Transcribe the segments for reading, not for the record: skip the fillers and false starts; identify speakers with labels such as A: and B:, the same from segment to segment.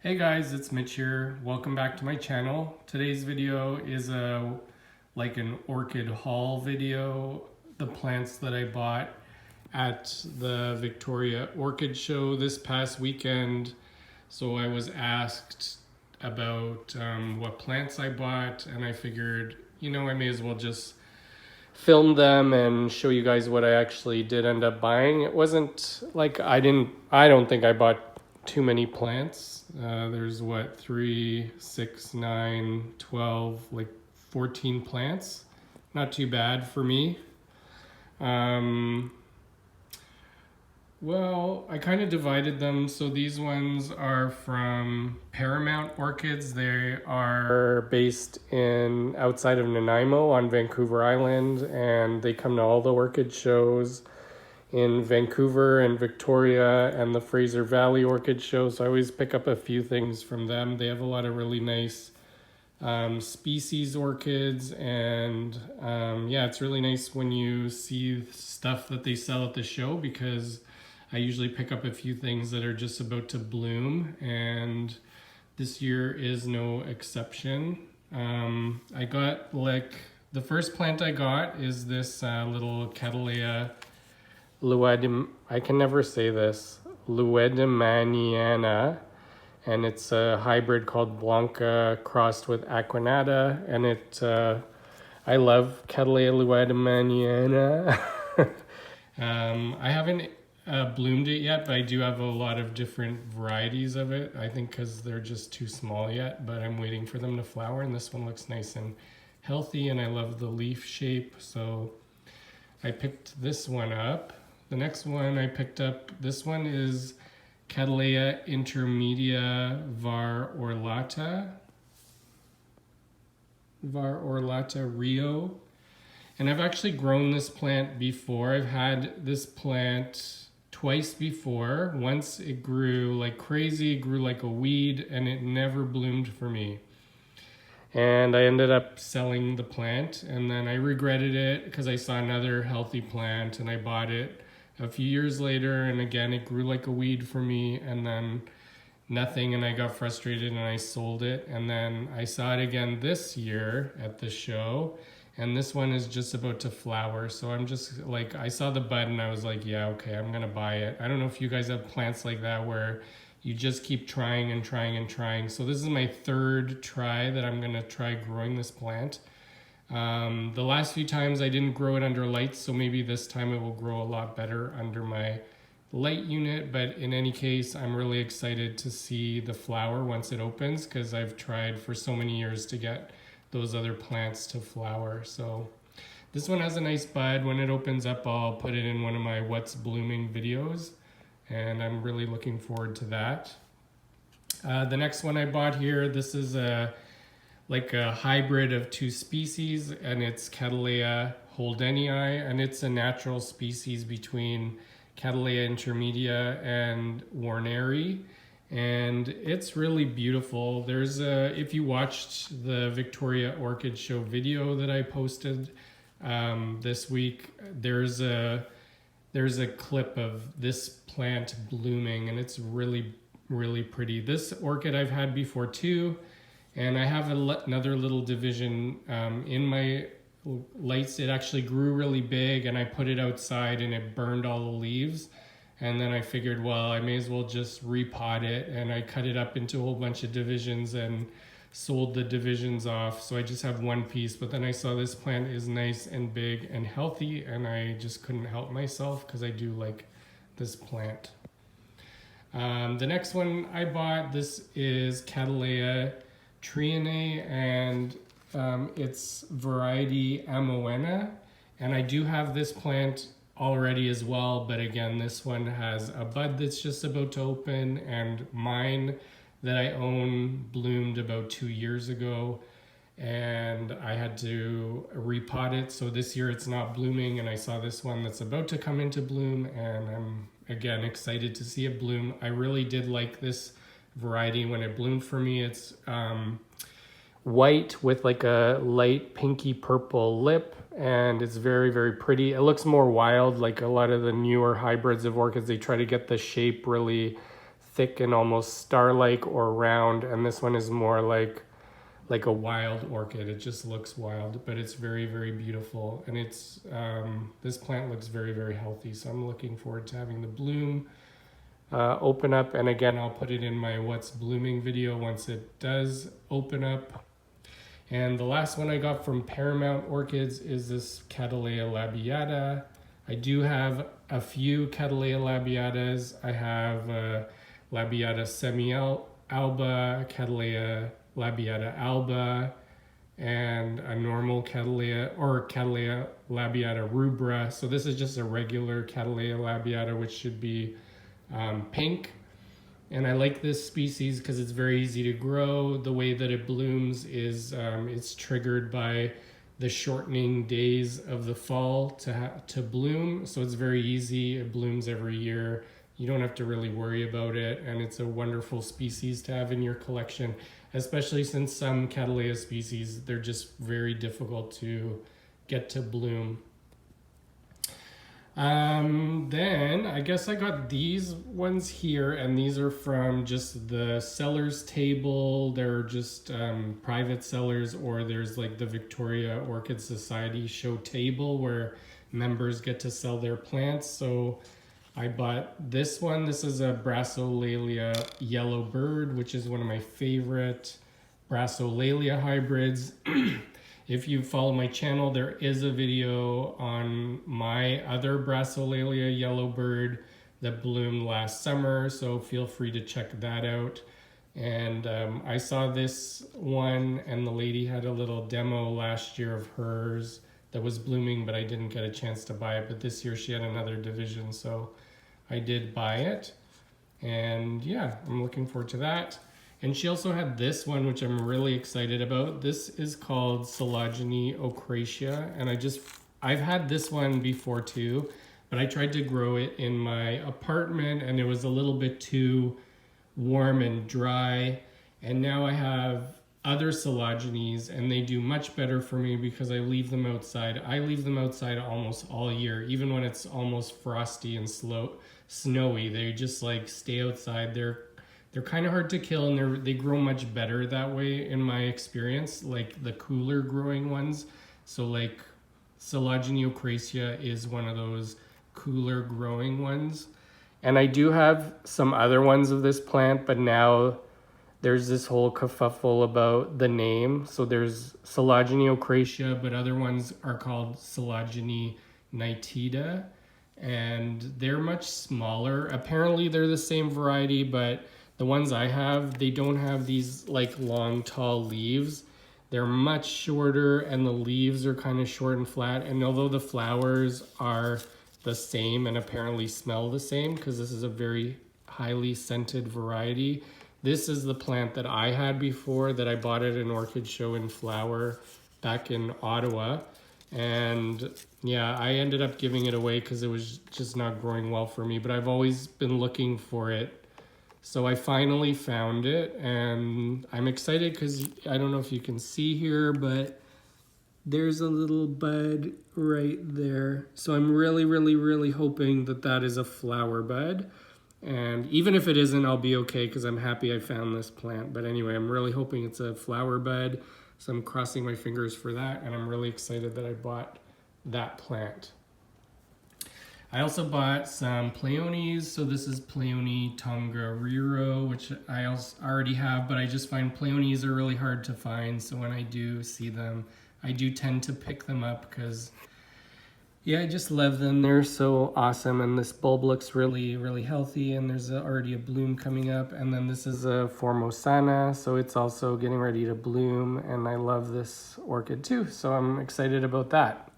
A: Hey guys, it's Mitch here. Welcome back to my channel. Today's video is like an orchid haul video. The plants that I bought at the Victoria Orchid Show this past weekend. So I was asked about what plants I bought, and I figured, I may as well just film them and show you guys what I actually did end up buying. It wasn't like I don't think I bought too many plants. There's 3, 6, 9, 12, like 14 plants. Not too bad for me. Well, I kind of divided them. So these ones are from Paramount Orchids. They are based outside of Nanaimo on Vancouver Island, and they come to all the orchid shows in Vancouver and Victoria and the Fraser Valley Orchid Show. So I always pick up a few things from them. They have a lot of really nice species orchids, and yeah, it's really nice when you see stuff that they sell at the show, because I usually pick up a few things that are just about to bloom, and this year is no exception. I got the first plant I got is this little Cattleya I can never say this, lueddemanniana, and it's a hybrid called Blanca crossed with Aquanata, and I love Cattleya lueddemanniana. I haven't bloomed it yet, but I do have a lot of different varieties of it, I think because they're just too small yet, but I'm waiting for them to flower, and this one looks nice and healthy, and I love the leaf shape, so I picked this one up. The next one I picked up, this one is Cattleya intermedia var orlata Rio. And I've actually grown this plant before. I've had this plant twice before. Once it grew like crazy, it grew like a weed, and it never bloomed for me. And I ended up selling the plant, and then I regretted it because I saw another healthy plant and I bought it a few years later, and again it grew like a weed for me, and then nothing, and I got frustrated and I sold it. And then I saw it again this year at the show, and this one is just about to flower. So I'm just like, I saw the bud and I was like, yeah, okay, I'm gonna buy it. I don't know if you guys have plants like that where you just keep trying and trying and trying. So this is my third try that I'm gonna try growing this plant. The last few times I didn't grow it under lights, so maybe this time it will grow a lot better under my light unit. But in any case, I'm really excited to see the flower once it opens, because I've tried for so many years to get those other plants to flower. So this one has a nice bud. When it opens up, I'll put it in one of my what's blooming videos, and I'm really looking forward to that. The next one I bought here, this is like a hybrid of two species, and it's Cattleya holdenii, and it's a natural species between Cattleya intermedia and Warneri, and it's really beautiful. There's if you watched the Victoria Orchid Show video that I posted this week, there's a clip of this plant blooming, and it's really, really pretty. This orchid I've had before too, and I have another little division in my lights. It actually grew really big, and I put it outside and it burned all the leaves. And then I figured, well, I may as well just repot it, and I cut it up into a whole bunch of divisions and sold the divisions off. So I just have one piece, but then I saw this plant is nice and big and healthy, and I just couldn't help myself because I do like this plant. The next one I bought, this is Cattleya trianae, and it's variety Amoena, and I do have this plant already as well, but again, this one has a bud that's just about to open, and mine that I own bloomed about 2 years ago, and I had to repot it, so this year it's not blooming, and I saw this one that's about to come into bloom, and I'm again excited to see it bloom. I really did like this variety when it bloomed for me. It's white with like a light pinky purple lip, and it's very, very pretty. It looks more wild, like a lot of the newer hybrids of orchids. They try to get the shape really thick and almost star-like or round, and this one is more like a wild orchid. It just looks wild, but it's very, very beautiful. And it's this plant looks very, very healthy. So I'm looking forward to having the bloom open up. And again, I'll put it in my what's blooming video once it does open up. And the last one I got from Paramount Orchids is this Cattleya labiata. I do have a few Cattleya labiatas. I have labiata semi-alba, Cattleya labiata alba, and a normal Cattleya or Cattleya labiata rubra. So this is just a regular Cattleya labiata, which should be pink. And I like this species because it's very easy to grow. The way that it blooms is it's triggered by the shortening days of the fall to bloom. So it's very easy. It blooms every year. You don't have to really worry about it. And it's a wonderful species to have in your collection, especially since some Cattleya species, they're just very difficult to get to bloom. Then I guess I got these ones here, and these are from just the sellers table. They're just private sellers, or there's like the Victoria Orchid Society show table where members get to sell their plants. So I bought this one. This is a Brassolaelia yellow bird, which is one of my favorite Brassolaelia hybrids. If you follow my channel, there is a video on my other Brassolaelia yellow bird that bloomed last summer, so feel free to check that out. And I saw this one, and the lady had a little demo last year of hers that was blooming, but I didn't get a chance to buy it. But this year she had another division, so I did buy it. And yeah, I'm looking forward to that. And she also had this one, which I'm really excited about. This is called Coelogyne ochracea, and I've had this one before too, but I tried to grow it in my apartment and it was a little bit too warm and dry. And now I have other Coelogynes and they do much better for me because I leave them outside. I leave them outside almost all year, even when it's almost frosty and snowy. They just like stay outside. They're kind of hard to kill, and they grow much better that way in my experience, like the cooler growing ones. So like Coelogyne ochracea is one of those cooler growing ones. And I do have some other ones of this plant, but now there's this whole kerfuffle about the name. So there's Coelogyne ochracea, but other ones are called Coelogyne nitida, and they're much smaller. Apparently they're the same variety, but the ones I have, they don't have these like long, tall leaves. They're much shorter and the leaves are kind of short and flat. And although the flowers are the same and apparently smell the same, because this is a very highly scented variety, this is the plant that I had before that I bought at an orchid show in flower back in Ottawa. And yeah, I ended up giving it away because it was just not growing well for me, but I've always been looking for it. So I finally found it, and I'm excited because I don't know if you can see here, but there's a little bud right there. So I'm really, really, really hoping that that is a flower bud. And even if it isn't, I'll be okay because I'm happy I found this plant. But anyway, I'm really hoping it's a flower bud. So I'm crossing my fingers for that, and I'm really excited that I bought that plant. I also bought some Pleiones. So this is Pleione Tongariro, which I also already have, but I just find Pleiones are really hard to find. So when I do see them, I do tend to pick them up because, yeah, I just love them. They're so awesome. And this bulb looks really, really healthy, and there's already a bloom coming up. And then this is a formosana, so it's also getting ready to bloom. And I love this orchid too, so I'm excited about that.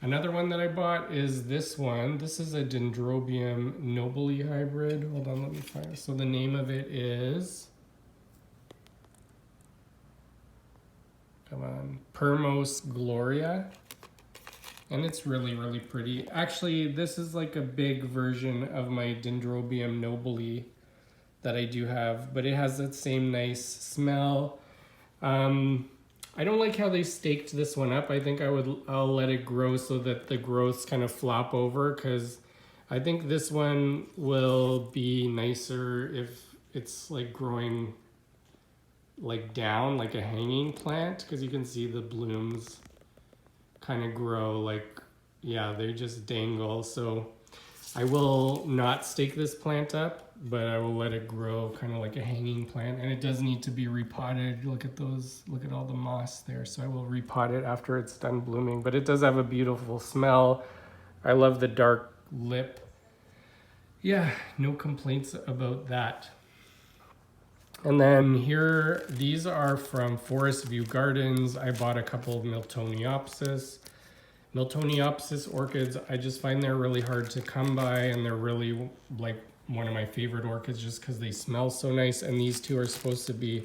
A: Another one that I bought is this one. This is a Dendrobium nobile hybrid. Hold on, let me find it. So the name of it is, come on, Permos Gloria. And it's really, really pretty. Actually, this is like a big version of my Dendrobium nobile that I do have, but it has that same nice smell. I don't like how they staked this one up. I think I'll let it grow so that the growths kind of flop over, because I think this one will be nicer if it's like growing like down like a hanging plant, because you can see the blooms kind of grow like, yeah, they just dangle. So I will not stake this plant up, but I will let it grow kind of like a hanging plant, and it does need to be repotted. Look at those, look at all the moss there. So I will repot it after it's done blooming, but it does have a beautiful smell. I love the dark lip. Yeah, no complaints about that. And then here, these are from Forest View Gardens. I bought a couple of Miltoniopsis. Miltoniopsis orchids, I just find they're really hard to come by, and they're really like one of my favorite orchids just because they smell so nice. And these two are supposed to be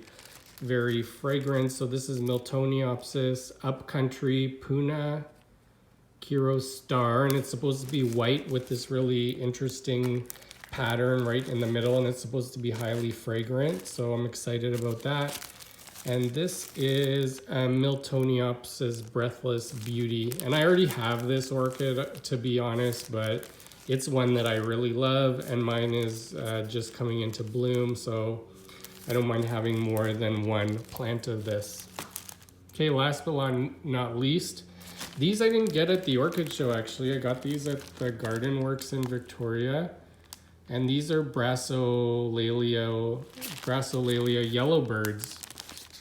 A: very fragrant. So this is Miltoniopsis Upcountry Puna Kiro Star, and it's supposed to be white with this really interesting pattern right in the middle, and it's supposed to be highly fragrant. So I'm excited about that. And this is Miltoniopsis Breathless Beauty. And I already have this orchid, to be honest, but it's one that I really love, and mine is just coming into bloom, so I don't mind having more than one plant of this. Okay, last but not least, these I didn't get at the orchid show actually. I got these at the Garden Works in Victoria. And these are Brassolaelia yellowbirds.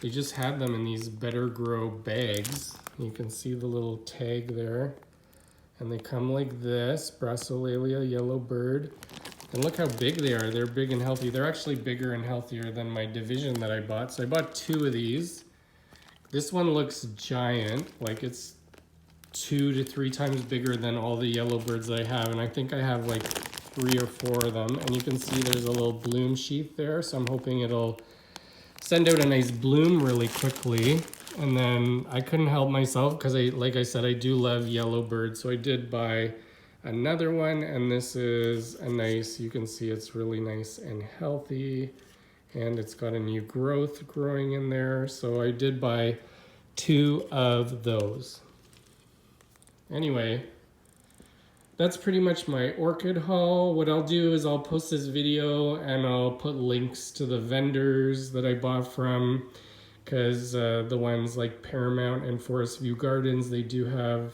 A: They just had them in these Better Grow bags. You can see the little tag there. And they come like this, Brassolaelia yellowbird. And look how big they are. They're big and healthy. They're actually bigger and healthier than my division that I bought. So I bought 2 of these. This one looks giant, like it's 2 to 3 times bigger than all the yellowbirds that I have. And I think I have like 3 or 4 of them. And you can see there's a little bloom sheath there. So I'm hoping it'll send out a nice bloom really quickly. And then I couldn't help myself because like I said, I do love yellowbirds. So I did buy another one, and this is a nice, you can see it's really nice and healthy, and it's got a new growth growing in there. So I did buy 2 of those. Anyway, that's pretty much my orchid haul. What I'll do is I'll post this video and I'll put links to the vendors that I bought from, because the ones like Paramount and Forest View Gardens, they do have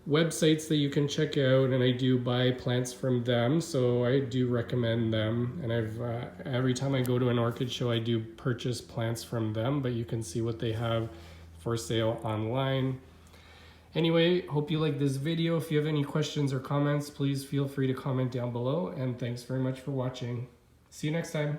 A: websites that you can check out, and I do buy plants from them, so I do recommend them. And I've every time I go to an orchid show, I do purchase plants from them, but you can see what they have for sale online. Anyway, hope you like this video. If you have any questions or comments, please feel free to comment down below, and thanks very much for watching. See you next time.